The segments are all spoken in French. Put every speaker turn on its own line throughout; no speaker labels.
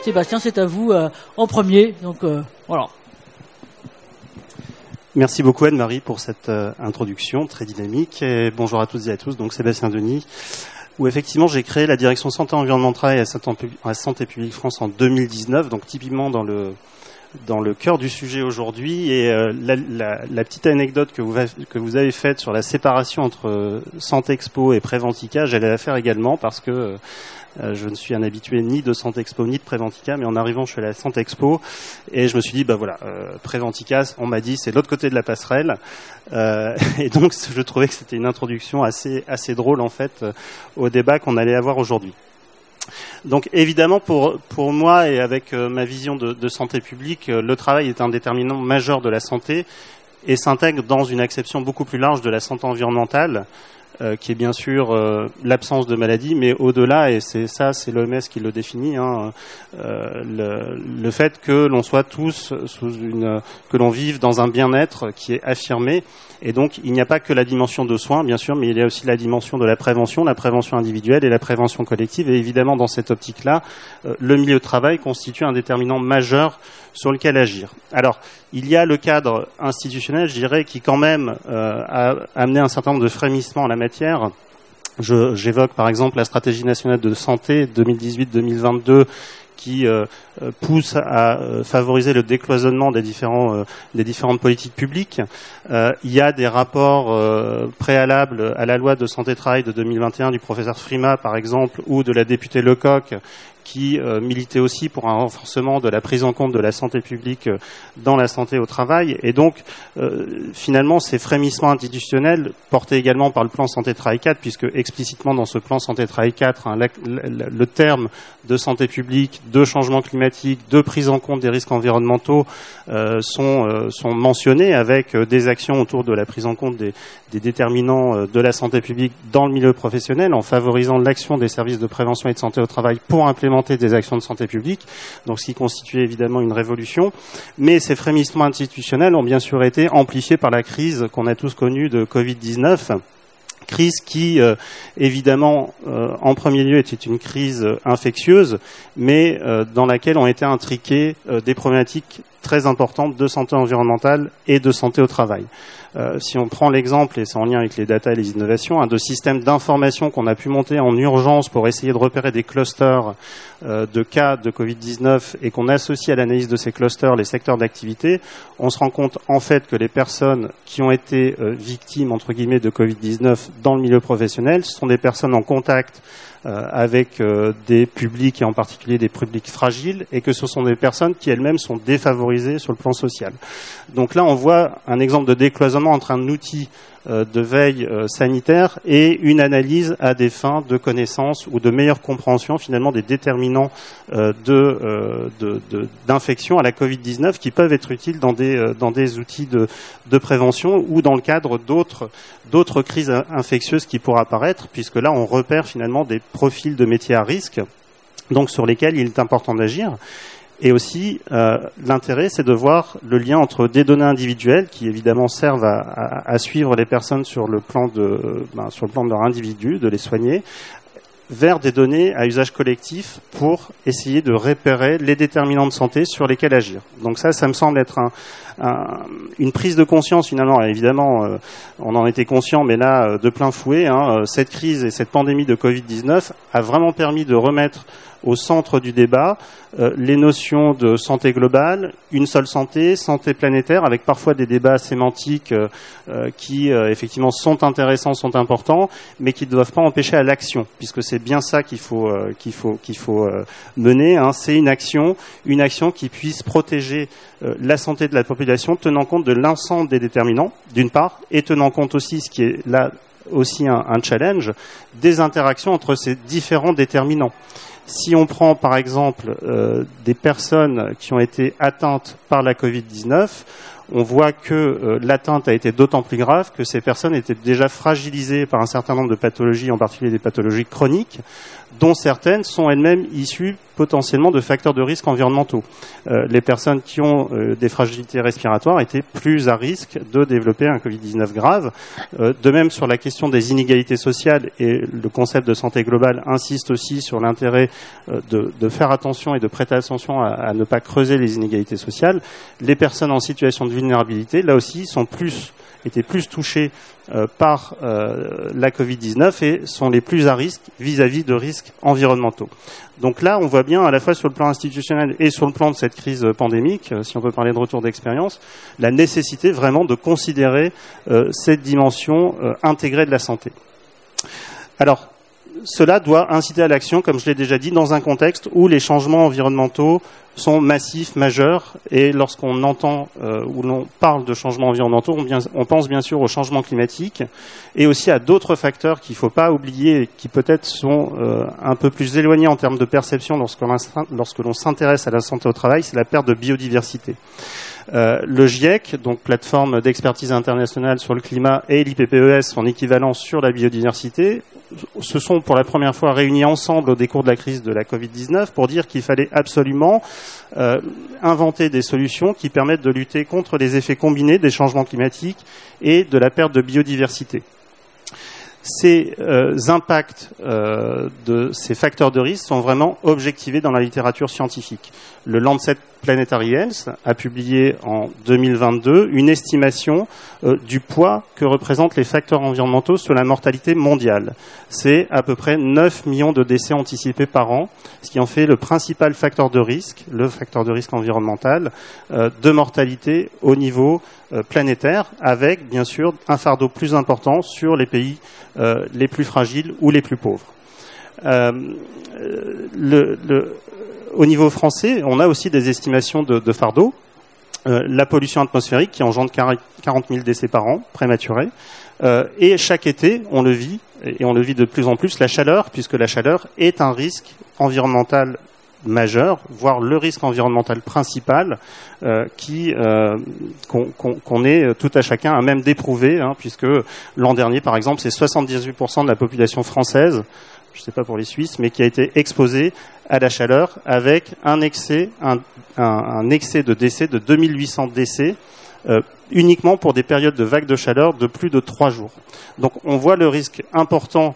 Sébastien, c'est à vous en premier. Donc voilà.
Merci beaucoup Anne-Marie pour cette introduction très dynamique. Et bonjour à toutes et à tous. Donc Sébastien Denis, où effectivement j'ai créé la direction santé environnementale et à Santé publique France en 2019. Donc typiquement dans le cœur du sujet aujourd'hui. Et la petite anecdote que vous avez faite sur la séparation entre Santé Expo et Préventica, j'allais la faire également parce que je ne suis un habitué ni de Santé Expo ni de Préventica, mais en arrivant je suis allé à Santé Expo et je me suis dit Préventica, on m'a dit c'est de l'autre côté de la passerelle, et donc je trouvais que c'était une introduction assez drôle en fait au débat qu'on allait avoir aujourd'hui. Donc évidemment pour moi et avec ma vision de santé publique, le travail est un déterminant majeur de la santé et s'intègre dans une acception beaucoup plus large de la santé environnementale, qui est bien sûr l'absence de maladie, mais au-delà, et c'est l'OMS qui le définit, le fait que l'on soit tous que l'on vive dans un bien-être qui est affirmé. Et donc, il n'y a pas que la dimension de soins, bien sûr, mais il y a aussi la dimension de la prévention individuelle et la prévention collective. Et évidemment, dans cette optique-là, le milieu de travail constitue un déterminant majeur sur lequel agir. Alors, il y a le cadre institutionnel, je dirais, qui quand même a amené un certain nombre de frémissements en la matière. J'évoque par exemple la stratégie nationale de santé 2018-2022 qui pousse à favoriser le décloisonnement des différentes politiques publiques. Il y a des rapports préalables à la loi de santé-travail de 2021 du professeur Frima, par exemple, ou de la députée Lecoq, qui militait aussi pour un renforcement de la prise en compte de la santé publique dans la santé au travail. Et donc, finalement, ces frémissements institutionnels, portés également par le plan Santé-Travail 4, puisque explicitement dans ce plan Santé-Travail 4, le terme de santé publique, de changement climatique, de prise en compte des risques environnementaux sont mentionnés avec des actions autour de la prise en compte des déterminants de la santé publique dans le milieu professionnel, en favorisant l'action des services de prévention et de santé au travail pour implémenter des actions de santé publique, donc ce qui constituait évidemment une révolution. Mais ces frémissements institutionnels ont bien sûr été amplifiés par la crise qu'on a tous connue de Covid-19, crise qui, évidemment, en premier lieu était une crise infectieuse, mais dans laquelle ont été intriquées des problématiques très importantes de santé environnementale et de santé au travail. Si on prend l'exemple, et c'est en lien avec les data et les innovations, de systèmes d'information qu'on a pu monter en urgence pour essayer de repérer des clusters de cas de Covid-19 et qu'on associe à l'analyse de ces clusters les secteurs d'activité, on se rend compte en fait que les personnes qui ont été victimes, entre guillemets, de Covid-19 dans le milieu professionnel, ce sont des personnes en contact avec des publics et en particulier des publics fragiles, et que ce sont des personnes qui elles-mêmes sont défavorisées sur le plan social. Donc là, on voit un exemple de décloisonnement entre un outil de veille sanitaire et une analyse à des fins de connaissance ou de meilleure compréhension finalement des déterminants d'infection à la Covid-19 qui peuvent être utiles dans des outils de prévention ou dans le cadre d'autres crises infectieuses qui pourraient apparaître, puisque là on repère finalement des profils de métiers à risque, donc sur lesquels il est important d'agir. Et aussi, l'intérêt, c'est de voir le lien entre des données individuelles qui, évidemment, servent à suivre les personnes sur le plan de leur individu, de les soigner, vers des données à usage collectif pour essayer de repérer les déterminants de santé sur lesquels agir. Donc ça me semble être une prise de conscience finalement. Évidemment, on en était conscient, mais là, de plein fouet, cette crise et cette pandémie de Covid-19 a vraiment permis de remettre au centre du débat les notions de santé globale, une seule santé, santé planétaire, avec parfois des débats sémantiques qui effectivement sont intéressants, sont importants, mais qui ne doivent pas empêcher à l'action, puisque c'est bien ça qu'il faut mener. C'est une action qui puisse protéger la santé de la population, tenant compte de l'ensemble des déterminants, d'une part, et tenant compte aussi, ce qui est là aussi un challenge, des interactions entre ces différents déterminants. Si on prend par exemple des personnes qui ont été atteintes par la Covid-19, on voit que l'atteinte a été d'autant plus grave que ces personnes étaient déjà fragilisées par un certain nombre de pathologies, en particulier des pathologies chroniques, dont certaines sont elles-mêmes issues potentiellement de facteurs de risque environnementaux. Les personnes qui ont des fragilités respiratoires étaient plus à risque de développer un Covid-19 grave. De même, sur la question des inégalités sociales, et le concept de santé globale insiste aussi sur l'intérêt de faire attention et de prêter attention à ne pas creuser les inégalités sociales. Les personnes en situation de vulnérabilité, là aussi, étaient plus touchées par la Covid-19 et sont les plus à risque vis-à-vis de risques environnementaux. Donc là, on voit bien, à la fois sur le plan institutionnel et sur le plan de cette crise pandémique, si on peut parler de retour d'expérience, la nécessité vraiment de considérer cette dimension intégrée de la santé. Alors, cela doit inciter à l'action, comme je l'ai déjà dit, dans un contexte où les changements environnementaux sont massifs, majeurs, et lorsqu'on entend ou l'on parle de changements environnementaux, on pense bien sûr au changement climatique et aussi à d'autres facteurs qu'il ne faut pas oublier et qui peut-être sont un peu plus éloignés en termes de perception lorsque l'on s'intéresse à la santé au travail, c'est la perte de biodiversité. Le GIEC, donc plateforme d'expertise internationale sur le climat, et l'IPPES, son équivalent sur la biodiversité, se sont pour la première fois réunis ensemble au décours de la crise de la Covid-19 pour dire qu'il fallait absolument inventer des solutions qui permettent de lutter contre les effets combinés des changements climatiques et de la perte de biodiversité. Ces impacts de ces facteurs de risque sont vraiment objectivés dans la littérature scientifique. Le Lancet Planetary Health a publié en 2022 une estimation du poids que représentent les facteurs environnementaux sur la mortalité mondiale. C'est à peu près 9 millions de décès anticipés par an, ce qui en fait le principal facteur de risque, le facteur de risque environnemental, de mortalité au niveau planétaire, avec bien sûr un fardeau plus important sur les pays les plus fragiles ou les plus pauvres. Au niveau français, on a aussi des estimations de fardeau. La pollution atmosphérique qui engendre 40 000 décès par an, prématurés. Et chaque été, on le vit, et on le vit de plus en plus, la chaleur, puisque la chaleur est un risque environnemental majeur, voire le risque environnemental principal qu'on est tout à chacun à même d'éprouver, puisque l'an dernier, par exemple, c'est 78% de la population française, je ne sais pas pour les Suisses, mais qui a été exposée à la chaleur avec un excès de décès de 2800 décès uniquement pour des périodes de vagues de chaleur de plus de 3 jours. Donc on voit le risque important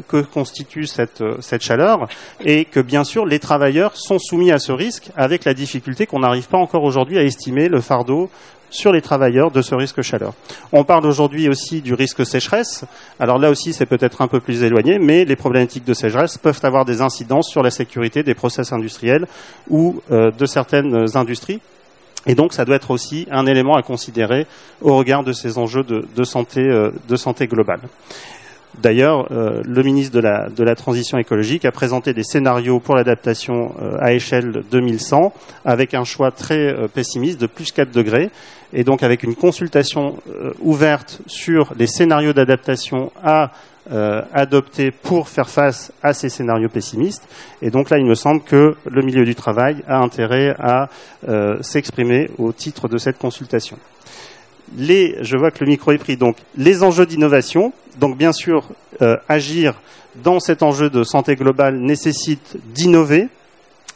que constitue cette chaleur et que bien sûr les travailleurs sont soumis à ce risque avec la difficulté qu'on n'arrive pas encore aujourd'hui à estimer le fardeau sur les travailleurs de ce risque chaleur. On parle aujourd'hui aussi du risque sécheresse. Alors là aussi, c'est peut-être un peu plus éloigné, mais les problématiques de sécheresse peuvent avoir des incidences sur la sécurité des process industriels ou de certaines industries. Et donc, ça doit être aussi un élément à considérer au regard de ces enjeux de santé globale. D'ailleurs, le ministre de la Transition écologique a présenté des scénarios pour l'adaptation à échelle 2100 avec un choix très pessimiste de plus 4 degrés et donc avec une consultation ouverte sur les scénarios d'adaptation à adopter pour faire face à ces scénarios pessimistes. Et donc là, il me semble que le milieu du travail a intérêt à s'exprimer au titre de cette consultation. Je vois que le micro est pris, donc les enjeux d'innovation. Donc bien sûr, agir dans cet enjeu de santé globale nécessite d'innover,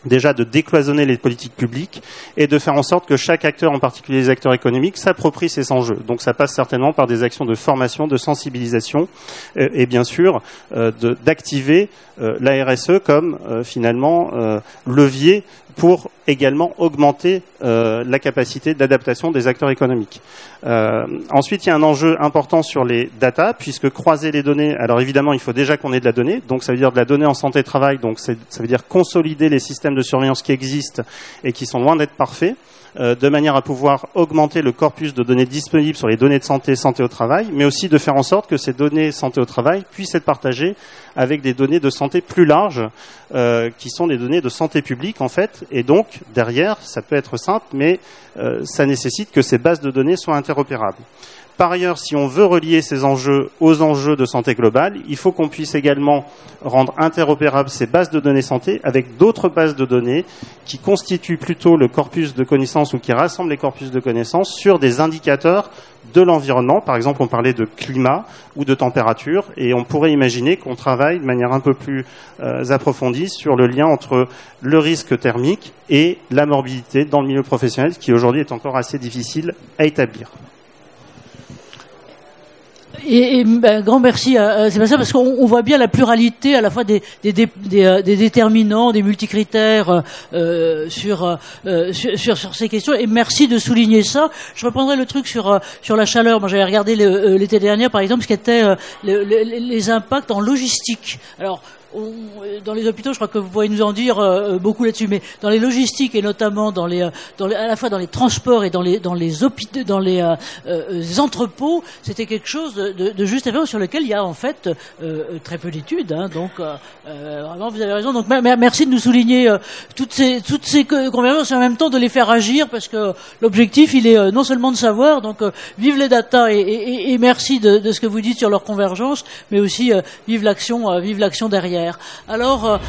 déjà de décloisonner les politiques publiques et de faire en sorte que chaque acteur, en particulier les acteurs économiques, s'approprie ces enjeux. Donc ça passe certainement par des actions de formation, de sensibilisation et bien sûr d'activer la RSE comme finalement levier pour également augmenter la capacité d'adaptation des acteurs économiques. Ensuite, il y a un enjeu important sur les data, puisque croiser les données, alors évidemment, il faut déjà qu'on ait de la donnée, donc ça veut dire de la donnée en santé-travail, donc ça veut dire consolider les systèmes de surveillance qui existent et qui sont loin d'être parfaits, de manière à pouvoir augmenter le corpus de données disponibles sur les données de santé au travail, mais aussi de faire en sorte que ces données santé au travail puissent être partagées avec des données de santé plus larges, qui sont des données de santé publique en fait, et donc derrière, ça peut être simple, mais ça nécessite que ces bases de données soient interopérables. Par ailleurs, si on veut relier ces enjeux aux enjeux de santé globale, il faut qu'on puisse également rendre interopérables ces bases de données santé avec d'autres bases de données qui constituent plutôt le corpus de connaissances ou qui rassemblent les corpus de connaissances sur des indicateurs de l'environnement. Par exemple, on parlait de climat ou de température et on pourrait imaginer qu'on travaille de manière un peu plus approfondie sur le lien entre le risque thermique et la morbidité dans le milieu professionnel, qui aujourd'hui est encore assez difficile à établir.
Grand merci à Sébastien, parce qu'on voit bien la pluralité à la fois des déterminants, des multicritères sur ces questions, et merci de souligner ça. Je reprendrai le truc sur la chaleur. Moi, j'avais regardé l'été dernier, par exemple, ce qui était les impacts en logistique. Alors, dans les hôpitaux, je crois que vous pourrez nous en dire beaucoup là-dessus, mais dans les logistiques et notamment à la fois dans les transports et dans les hôpitaux, dans les entrepôts, c'était quelque chose de juste à faire, sur lequel il y a en fait très peu d'études. Hein, donc vraiment, vous avez raison. Donc merci de nous souligner toutes ces convergences et en même temps de les faire agir, parce que l'objectif, il est non seulement de savoir. Donc vive les data et merci de ce que vous dites sur leur convergence, mais aussi vive l'action derrière. Alors